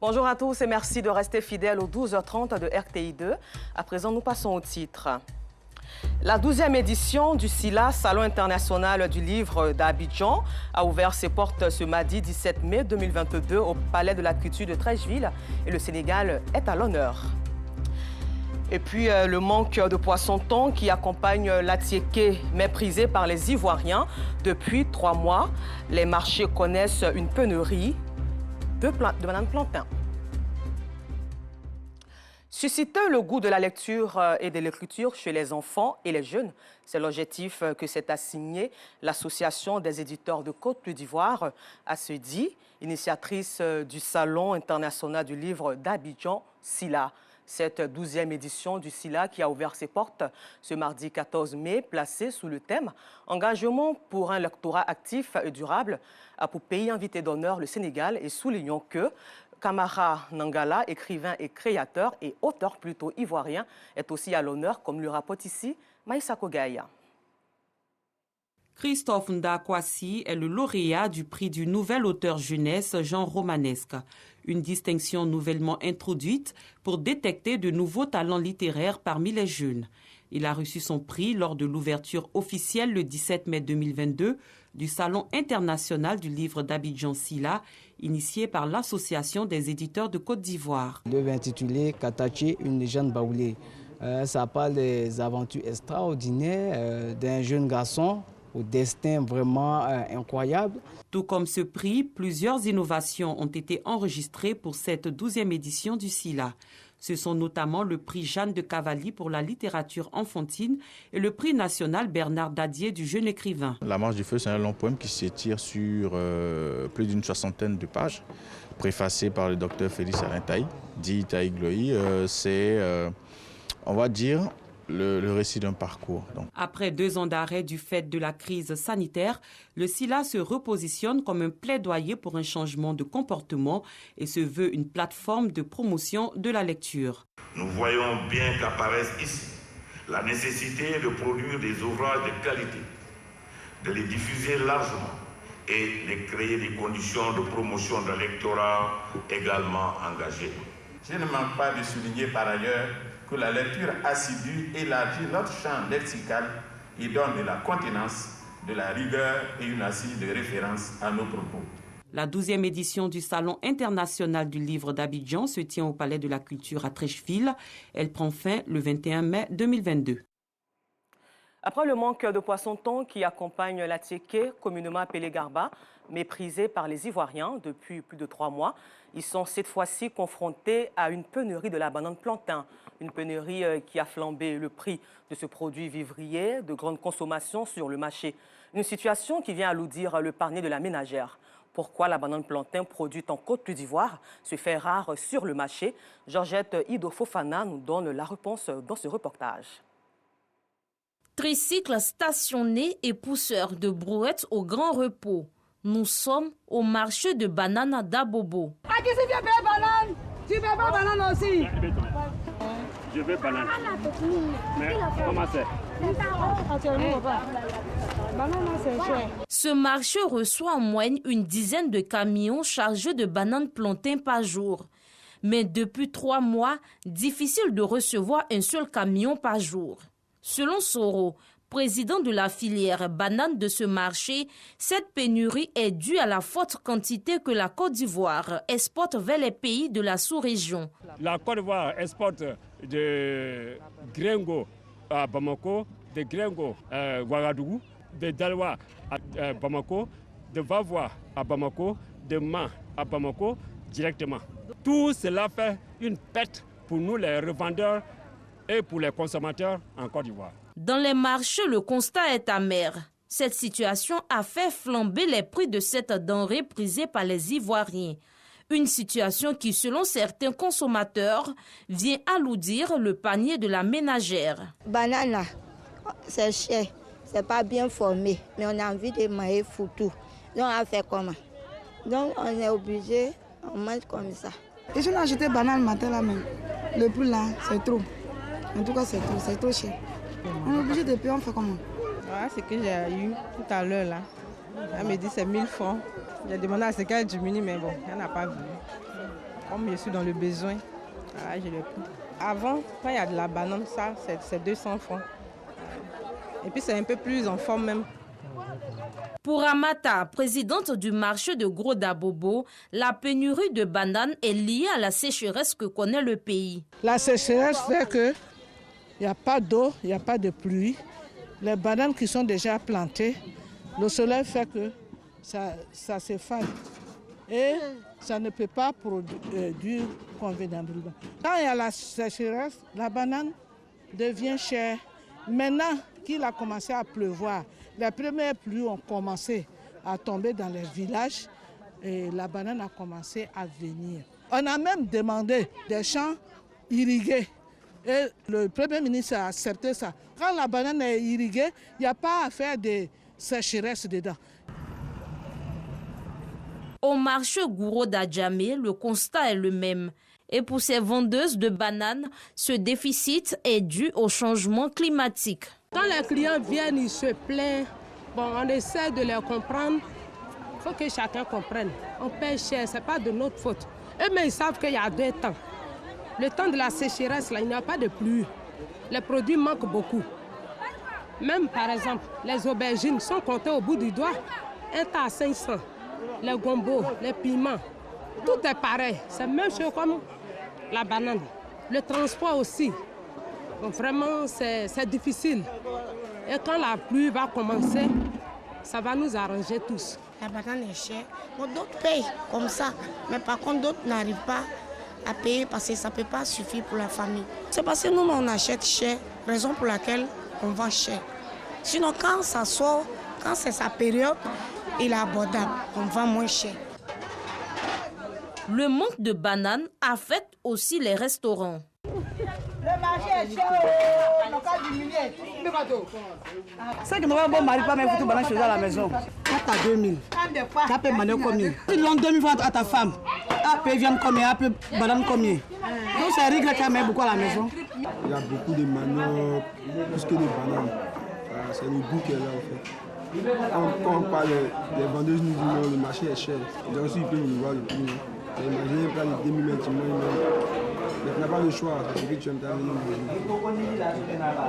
Bonjour à tous et merci de rester fidèles aux 12h30 de RTI2. À présent, nous passons au titre. La 12e édition du SILA, Salon international du livre d'Abidjan, a ouvert ses portes ce mardi 17 mai 2022 au Palais de la Culture de Treichville et le Sénégal est à l'honneur. Et puis le manque de poisson-thon qui accompagne l'Atiéké, méprisé par les Ivoiriens depuis 3 mois. Les marchés connaissent une pénurie de bananes plantains. Susciter le goût de la lecture et de l'écriture chez les enfants et les jeunes, c'est l'objectif que s'est assigné l'Association des éditeurs de Côte d'Ivoire, ACEDI, initiatrice du Salon international du livre d'Abidjan, SILA. Cette 12e édition du SILA qui a ouvert ses portes ce mardi 14 mai, placée sous le thème « Engagement pour un lectorat actif et durable » a pour pays invité d'honneur le Sénégal et soulignons que Kamara Nangala, écrivain et créateur et auteur plutôt ivoirien, est aussi à l'honneur, comme le rapporte ici Maïssa Kogaya. Christophe Ndakwasi est le lauréat du prix du nouvel auteur jeunesse Jean Romanesque, une distinction nouvellement introduite pour détecter de nouveaux talents littéraires parmi les jeunes. Il a reçu son prix lors de l'ouverture officielle le 17 mai 2022 du Salon international du livre d'Abidjan SILA, initié par l'Association des éditeurs de Côte d'Ivoire. Le livre intitulé Katachi, une légende baoulée. Ça parle des aventures extraordinaires d'un jeune garçon au destin vraiment incroyable. Tout comme ce prix, plusieurs innovations ont été enregistrées pour cette 12e édition du SILA. Ce sont notamment le prix Jeanne de Cavalli pour la littérature enfantine et le prix national Bernard Dadier du jeune écrivain. La Marche du Feu, c'est un long poème qui s'étire sur plus d'une 60aine de pages, préfacé par le docteur Félix Alain Taï, dit Taï Gloï. C'est, on va dire, le récit d'un parcours. Donc. Après 2 ans d'arrêt du fait de la crise sanitaire, le SILA se repositionne comme un plaidoyer pour un changement de comportement et se veut une plateforme de promotion de la lecture. Nous voyons bien qu'apparaissent ici la nécessité de produire des ouvrages de qualité, de les diffuser largement et de créer des conditions de promotion d'un lectorat également engagé. Je ne manque pas de souligner par ailleurs que la lecture assidue élargit notre champ lexical et donne de la contenance, de la rigueur et une assise de référence à nos propos. La 12e édition du Salon international du livre d'Abidjan se tient au Palais de la Culture à Treichville. Elle prend fin le 21 mai 2022. Après le manque de poisson-thon qui accompagne l'Atiéké, communément appelé Garba, méprisé par les Ivoiriens depuis plus de 3 mois, ils sont cette fois-ci confrontés à une pénurie de la banane plantain. Une pénurie qui a flambé le prix de ce produit vivrier de grande consommation sur le marché. Une situation qui vient alourdir le panier de la ménagère. Pourquoi la banane plantain produite en Côte d'Ivoire se fait rare sur le marché? Georgette Ido-Fofana nous donne la réponse dans ce reportage. Tricycle stationné et pousseur de brouettes au grand repos. Nous sommes au marché de bananes d'Abobo. À qui tu veux payer banane? Tu veux pas banane aussi? Je veux banane. Mais comment c'est? Ce marché reçoit en moyenne une dizaine de camions chargés de bananes plantains par jour. Mais depuis 3 mois, difficile de recevoir un seul camion par jour. Selon Soro, président de la filière banane de ce marché, cette pénurie est due à la forte quantité que la Côte d'Ivoire exporte vers les pays de la sous-région. La Côte d'Ivoire exporte de Gringo à Bamako, de Gringo à Ouagadougou, de Dalwa à Bamako, de Vavois à Bamako, de Man à Bamako directement. Tout cela fait une perte pour nous les revendeurs et pour les consommateurs en Côte d'Ivoire. Dans les marchés, le constat est amer. Cette situation a fait flamber les prix de cette denrée prisée par les Ivoiriens. Une situation qui, selon certains consommateurs, vient alourdir le panier de la ménagère. Banane, c'est cher, c'est pas bien formé, mais on a envie de manger foutu. Donc on a fait comment? Donc on est obligé, on mange comme ça. Et je l'ai acheté banane matin là même. Le prix là, c'est trop. En tout cas, c'est trop cher. On est obligé de payer, on fait comment? Voilà ce que j'ai eu tout à l'heure là. Elle me dit c'est 1000 francs. J'ai demandé à ce qu'elle diminue, mais bon, elle n'a pas vu. Comme je suis dans le besoin, voilà, je l'ai pris. Avant, quand il y a de la banane, ça, c'est 200 francs. Et puis c'est un peu plus en forme même. Pour Amata, présidente du marché de Gros Dabobo, la pénurie de bananes est liée à la sécheresse que connaît le pays. La sécheresse fait qu'il n'y a pas d'eau, il n'y a pas de pluie. Les bananes qui sont déjà plantées, le soleil fait que ça s'effale et ça ne peut pas produire convenablement. Quand il y a la sécheresse, la banane devient chère. Maintenant qu'il a commencé à pleuvoir, les premières pluies ont commencé à tomber dans les villages et la banane a commencé à venir. On a même demandé des champs irrigués et le Premier ministre a accepté ça. Quand la banane est irriguée, il n'y a pas à faire de sécheresse dedans. Au marché Gouro d'Adjamé, le constat est le même. Et pour ces vendeuses de bananes, ce déficit est dû au changement climatique. Quand les clients viennent, ils se plaignent. Bon, on essaie de les comprendre. Il faut que chacun comprenne. On paie cher, ce n'est pas de notre faute. Eux, mais ils savent qu'il y a 2 temps. Le temps de la sécheresse, là, il n'y a pas de pluie. Les produits manquent beaucoup. Même, par exemple, les aubergines sont comptées au bout du doigt. Un tas à 500. Les gombos, les piments, tout est pareil. C'est même chose comme la banane. Le transport aussi. Donc vraiment, c'est difficile. Et quand la pluie va commencer, ça va nous arranger tous. La banane est chère. D'autres payent comme ça. Mais par contre, d'autres n'arrivent pas à payer parce que ça ne peut pas suffire pour la famille. C'est parce que nous, on achète cher, raison pour laquelle on vend cher. Sinon, quand ça sort, quand c'est sa période, il est abordable. On vend moins cher. Le manque de bananes affecte aussi les restaurants. Le marché est cher, on n'a pas diminué. C'est que nous avons bon mari pas même tout banane chez à la maison. À 2000. Ça peut maner combien? Ils ont 2000 francs à ta femme. À peu viande combien? À peu banane combien? Donc c'est règle quand même beaucoup à la maison. Il y a beaucoup de manioc, plus que des bananes. C'est le goût qui est là en fait. Quand on parle des vendeuses, nous disons le marché est cher. Donc aussi, ils peuvent nous voir le prix. Imaginez un plat de 2000 mètres, mais tu n'as pas le choix.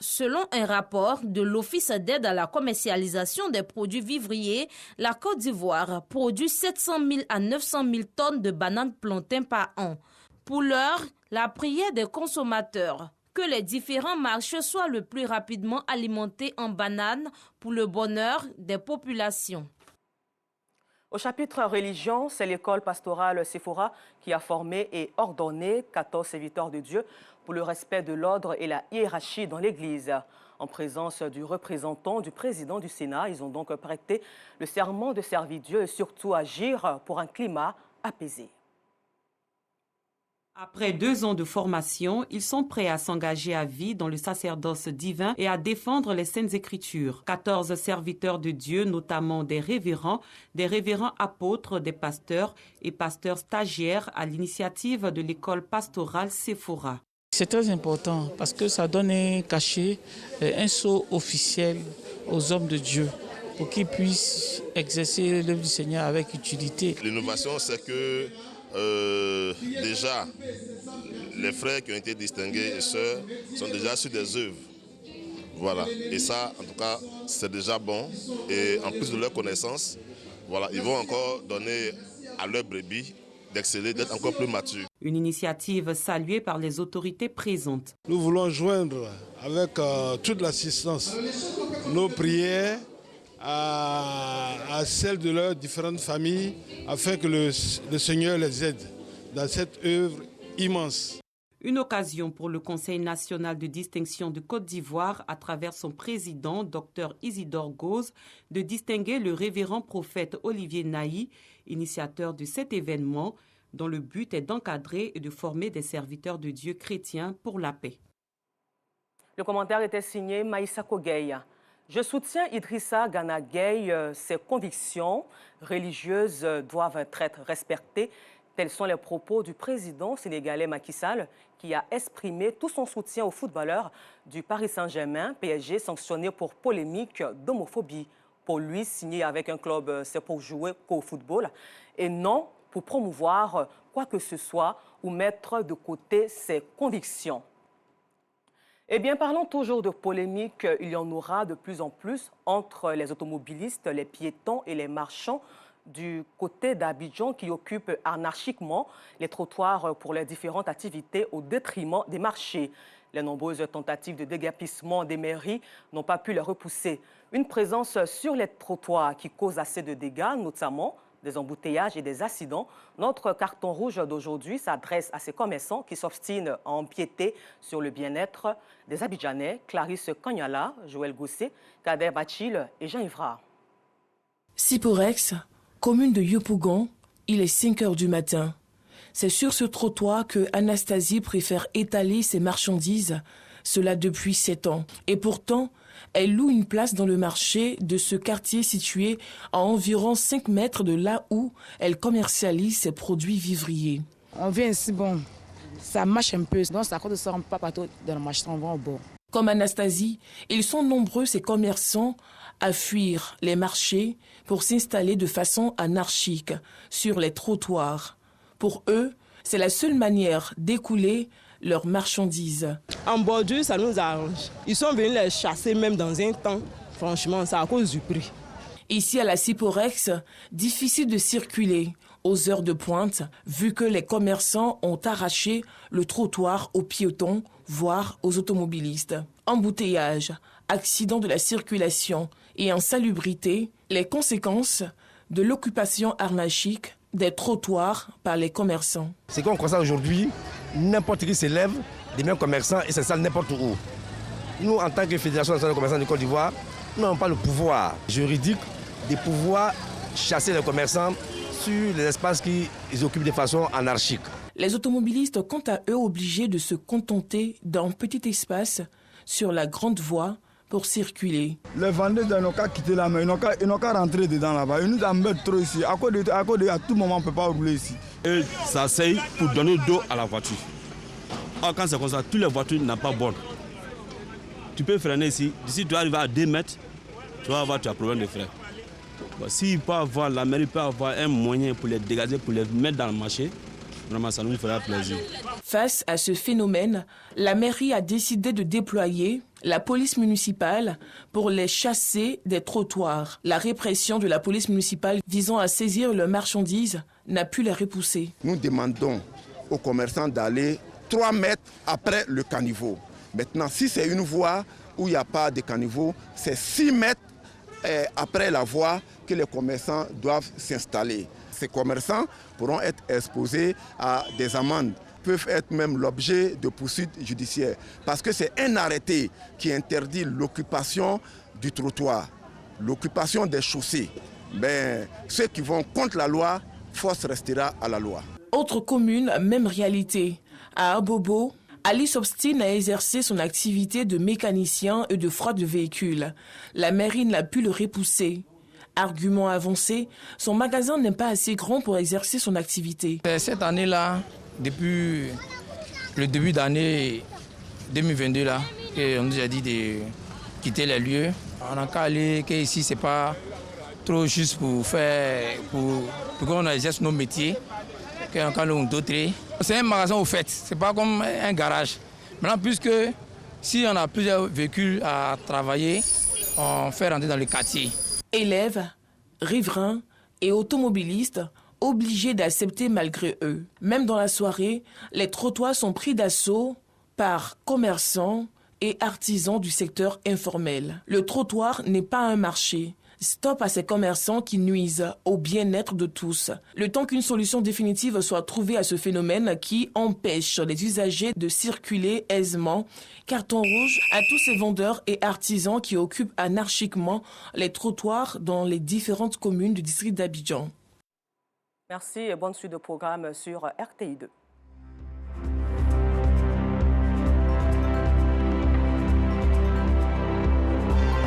Selon un rapport de l'Office d'aide à la commercialisation des produits vivriers, la Côte d'Ivoire produit 700 000 à 900 000 tonnes de bananes plantains par an. Pour l'heure, la prière des consommateurs que les différents marchés soient le plus rapidement alimentés en bananes pour le bonheur des populations. Au chapitre religion, c'est l'école pastorale Sephora qui a formé et ordonné 14 serviteurs de Dieu pour le respect de l'ordre et la hiérarchie dans l'Église. En présence du représentant du président du Sénat, ils ont donc prêté le serment de servir Dieu et surtout agir pour un climat apaisé. Après 2 ans de formation, ils sont prêts à s'engager à vie dans le sacerdoce divin et à défendre les Saintes Écritures. 14 serviteurs de Dieu, notamment des révérends apôtres, des pasteurs et pasteurs stagiaires à l'initiative de l'école pastorale Sephora. C'est très important parce que ça donne un cachet, un sceau officiel aux hommes de Dieu pour qu'ils puissent exercer l'œuvre du Seigneur avec utilité. L'innovation, c'est que déjà, les frères qui ont été distingués et sœurs sont déjà sur des œuvres. Voilà. Et ça, en tout cas, c'est déjà bon. Et en plus de leur connaissance, voilà, ils vont encore donner à leur brebis d'exceller, d'être encore plus matures. Une initiative saluée par les autorités présentes. Nous voulons joindre avec toute l'assistance nos prières à celles de leurs différentes familles afin que le Seigneur les aide dans cette œuvre immense. Une occasion pour le Conseil national de distinction de Côte d'Ivoire, à travers son président, Dr Isidore Gauze, de distinguer le révérend prophète Olivier Naï, initiateur de cet événement, dont le but est d'encadrer et de former des serviteurs de Dieu chrétiens pour la paix. Le commentaire était signé Maïssa Kogueï. Je soutiens Idrissa Gana Gueye. Ses convictions religieuses doivent être respectées. Tels sont les propos du président sénégalais Macky Sall, qui a exprimé tout son soutien aux footballeurs du Paris Saint-Germain, PSG, sanctionné pour polémique d'homophobie. Pour lui, signer avec un club, c'est pour jouer qu'au football et non pour promouvoir quoi que ce soit ou mettre de côté ses convictions. Eh bien, parlons toujours de polémique. Il y en aura de plus en plus entre les automobilistes, les piétons et les marchands du côté d'Abidjan qui occupent anarchiquement les trottoirs pour les différentes activités au détriment des marchés. Les nombreuses tentatives de déguerpissement des mairies n'ont pas pu les repousser. Une présence sur les trottoirs qui cause assez de dégâts, notamment des embouteillages et des accidents. Notre carton rouge d'aujourd'hui s'adresse à ces commerçants qui s'obstinent à empiéter sur le bien-être des Abidjanais. Clarisse Kanyala, Joël Gossé, Kader Bachil et Jean Ivra. Siporex, commune de Yopougon, il est 5 heures du matin. C'est sur ce trottoir que Anastasie préfère étaler ses marchandises, cela depuis 7 ans. Et pourtant, elle loue une place dans le marché de ce quartier situé à environ 5 mètres de là où elle commercialise ses produits vivriers. On vient ici, bon, ça marche un peu, donc ça cause de ça, on ne peut pas partout dans le marché, on va au bord. Comme Anastasie, ils sont nombreux, ces commerçants, à fuir les marchés pour s'installer de façon anarchique sur les trottoirs. Pour eux, c'est la seule manière d'écouler leurs marchandises. En bordure, ça nous arrange. Ils sont venus les chasser même dans un temps. Franchement, c'est à cause du prix. Ici à la Siporex, difficile de circuler aux heures de pointe, vu que les commerçants ont arraché le trottoir aux piétons, voire aux automobilistes. Embouteillage, accident de la circulation et insalubrité, les conséquences de l'occupation anarchique des trottoirs par les commerçants. Ce qu'on constate aujourd'hui, n'importe qui s'élève, des mêmes commerçants, et c'est ça n'importe où. Nous, en tant que Fédération nationale des commerçants de Côte d'Ivoire, nous n'avons pas le pouvoir juridique de pouvoir chasser les commerçants sur les espaces qu'ils occupent de façon anarchique. Les automobilistes, quant à eux, obligés de se contenter d'un petit espace sur la grande voie pour circuler. Les vendeurs n'ont qu'à quitter la main, ils n'ont qu'à rentrer dedans là-bas. Ils nous embêtent trop ici. À tout moment, on ne peut pas rouler ici. Et ça sert pour donner d'eau à la voiture. Or, quand c'est comme ça, toutes les voitures n'ont pas borne. Tu peux freiner ici. D'ici, tu vas arriver à 2 mètres, tu vas avoir un problème de frein. Bon, s'il peut avoir, la mairie peut avoir un moyen pour les dégager, pour les mettre dans le marché, vraiment, ça nous fera plaisir. Face à ce phénomène, la mairie a décidé de déployer la police municipale pour les chasser des trottoirs. La répression de la police municipale visant à saisir leurs marchandises n'a pu les repousser. Nous demandons aux commerçants d'aller 3 mètres après le caniveau. Maintenant, si c'est une voie où il n'y a pas de caniveau, c'est 6 mètres après la voie que les commerçants doivent s'installer. Ces commerçants pourront être exposés à des amendes, peuvent être même l'objet de poursuites judiciaires. Parce que c'est un arrêté qui interdit l'occupation du trottoir, l'occupation des chaussées. Mais ceux qui vont contre la loi, force restera à la loi. Autre commune, même réalité. À Abobo, Ali s'obstine à exercer son activité de mécanicien et de froid de véhicules. La mairie n'a pu le repousser. Argument avancé, son magasin n'est pas assez grand pour exercer son activité. Cette année-là, depuis le début d'année 2022, là, on nous a dit de quitter les lieux. On n'a qu'à aller qu'ici, ce n'est pas trop juste pour qu'on exerce nos métiers, qu'on d'autres. C'est un magasin au fait, ce n'est pas comme un garage. Maintenant, puisque si on a plusieurs véhicules à travailler, on fait rentrer dans le quartier. Élèves, riverains et automobilistes obligés d'accepter malgré eux. Même dans la soirée, les trottoirs sont pris d'assaut par commerçants et artisans du secteur informel. Le trottoir n'est pas un marché. Stop à ces commerçants qui nuisent au bien-être de tous. Le temps qu'une solution définitive soit trouvée à ce phénomène qui empêche les usagers de circuler aisément. Carton rouge à tous ces vendeurs et artisans qui occupent anarchiquement les trottoirs dans les différentes communes du district d'Abidjan. Merci et bonne suite de programme sur RTI2.